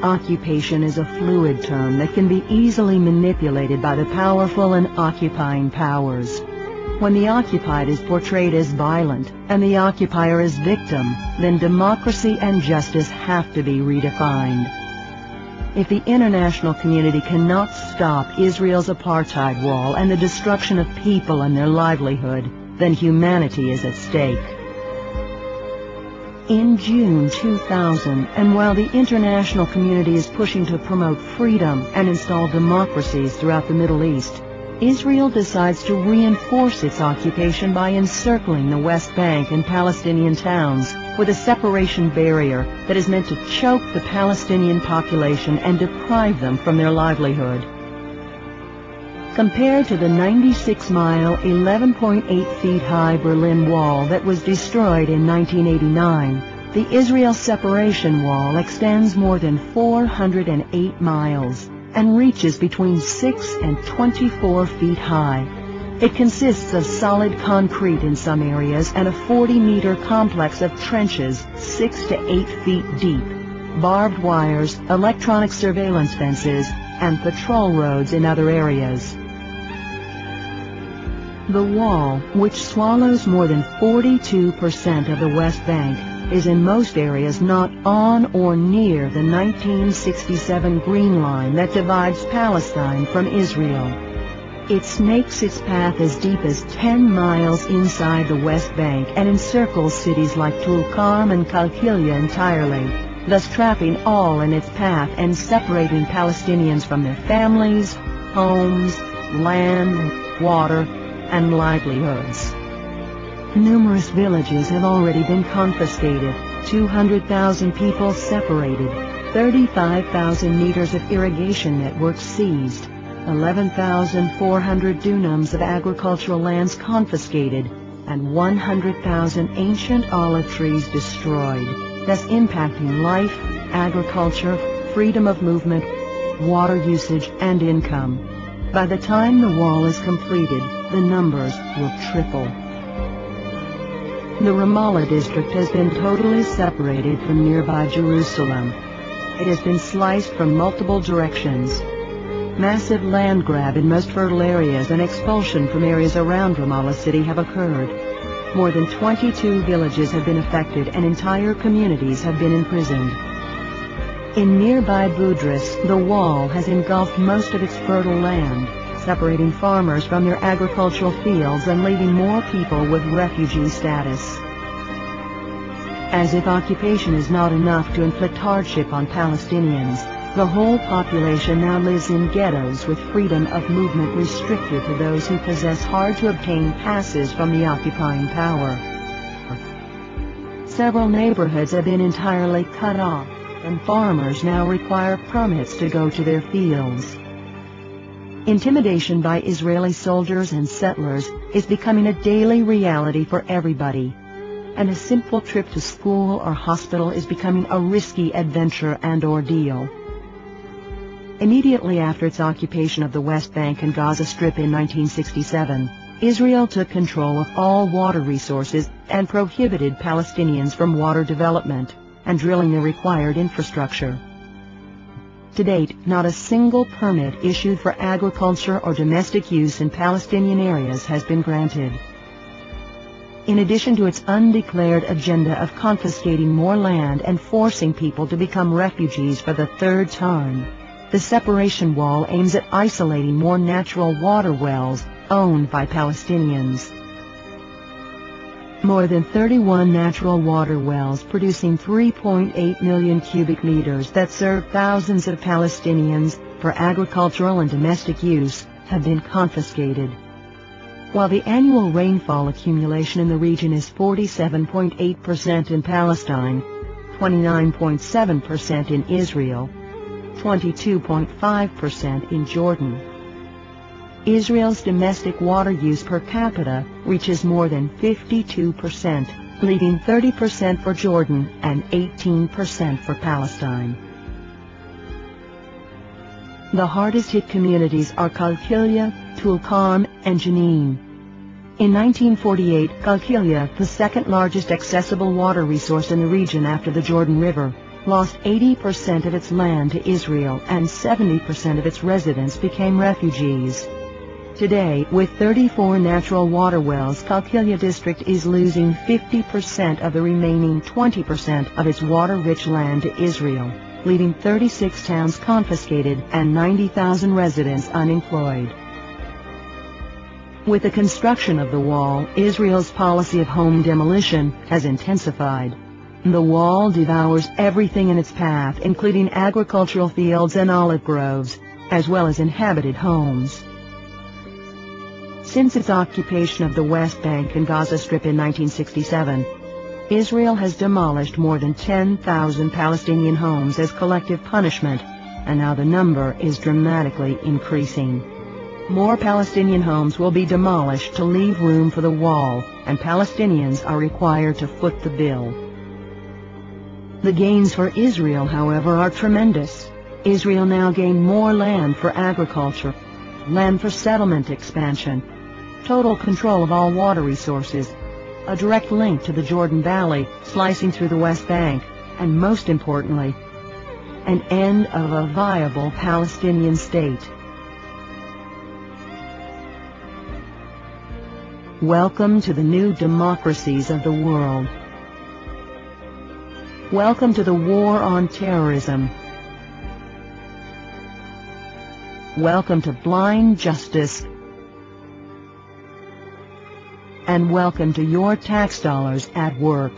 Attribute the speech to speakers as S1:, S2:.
S1: Occupation is a fluid term that can be easily manipulated by the powerful and occupying powers. When the occupied is portrayed as violent and the occupier as victim, then democracy and justice have to be redefined. If the international community cannot stop Israel's apartheid wall and the destruction of people and their livelihood, then humanity is at stake. In June 2000, and while the international community is pushing to promote freedom and install democracies throughout the Middle East, Israel decides to reinforce its occupation by encircling the West Bank and Palestinian towns with a separation barrier that is meant to choke the Palestinian population and deprive them from their livelihood. Compared to the 96-mile, 11.8 feet high Berlin Wall that was destroyed in 1989, the Israel Separation Wall extends more than 408 miles and reaches between 6 and 24 feet high. It consists of solid concrete in some areas and a 40-meter complex of trenches 6 to 8 feet deep, barbed wires, electronic surveillance fences, and patrol roads in other areas. The wall, which swallows more than 42% of the West Bank, is in most areas not on or near the 1967 Green Line that divides Palestine from Israel. It snakes its path as deep as 10 miles inside the West Bank and encircles cities like Tulkarm and Qalqilia entirely, thus trapping all in its path and separating Palestinians from their families, homes, land, water, and livelihoods. Numerous villages have already been confiscated, 200,000 people separated, 35,000 meters of irrigation networks seized, 11,400 dunams of agricultural lands confiscated, and 100,000 ancient olive trees destroyed, thus impacting life, agriculture, freedom of movement, water usage, and income. By the time the wall is completed, the numbers will triple. The Ramallah district has been totally separated from nearby Jerusalem. It has been sliced from multiple directions. Massive land grab in most fertile areas and expulsion from areas around Ramallah city have occurred. More than 22 villages have been affected and entire communities have been imprisoned. In nearby Budris, the wall has engulfed most of its fertile land, separating farmers from their agricultural fields and leaving more people with refugee status. As if occupation is not enough to inflict hardship on Palestinians, the whole population now lives in ghettos with freedom of movement restricted to those who possess hard-to-obtain passes from the occupying power. Several neighborhoods have been entirely cut off, and farmers now require permits to go to their fields. Intimidation by Israeli soldiers and settlers is becoming a daily reality for everybody, and a simple trip to school or hospital is becoming a risky adventure and ordeal. Immediately after its occupation of the West Bank and Gaza Strip in 1967, Israel took control of all water resources and prohibited Palestinians from water development and drilling the required infrastructure. To date, not a single permit issued for agriculture or domestic use in Palestinian areas has been granted. In addition to its undeclared agenda of confiscating more land and forcing people to become refugees for the third time, the separation wall aims at isolating more natural water wells owned by Palestinians. More than 31 natural water wells producing 3.8 million cubic meters that serve thousands of Palestinians for agricultural and domestic use have been confiscated. While the annual rainfall accumulation in the region is 47.8% in Palestine, 29.7% in Israel, 22.5% in Jordan, Israel's domestic water use per capita reaches more than 52%, leaving 30% for Jordan and 18% for Palestine. The hardest-hit communities are Qalqilia, Tulkarm, and Jenin. In 1948, Qalqilia, the second largest accessible water resource in the region after the Jordan River, lost 80% of its land to Israel and 70% of its residents became refugees. Today, with 34 natural water wells, Qalqilya district is losing 50% of the remaining 20% of its water-rich land to Israel, leaving 36 towns confiscated and 90,000 residents unemployed. With the construction of the wall, Israel's policy of home demolition has intensified. The wall devours everything in its path, including agricultural fields and olive groves, as well as inhabited homes. Since its occupation of the West Bank and Gaza Strip in 1967, Israel has demolished more than 10,000 Palestinian homes as collective punishment, and now the number is dramatically increasing. More Palestinian homes will be demolished to leave room for the wall, and Palestinians are required to foot the bill. The gains for Israel, however, are tremendous. Israel now gained more land for agriculture, land for settlement expansion, total control of all water resources, a direct link to the Jordan Valley, slicing through the West Bank, and most importantly, an end of a viable Palestinian state. Welcome to the new democracies of the world. Welcome to the war on terrorism. Welcome to blind justice. And welcome to your tax dollars at work.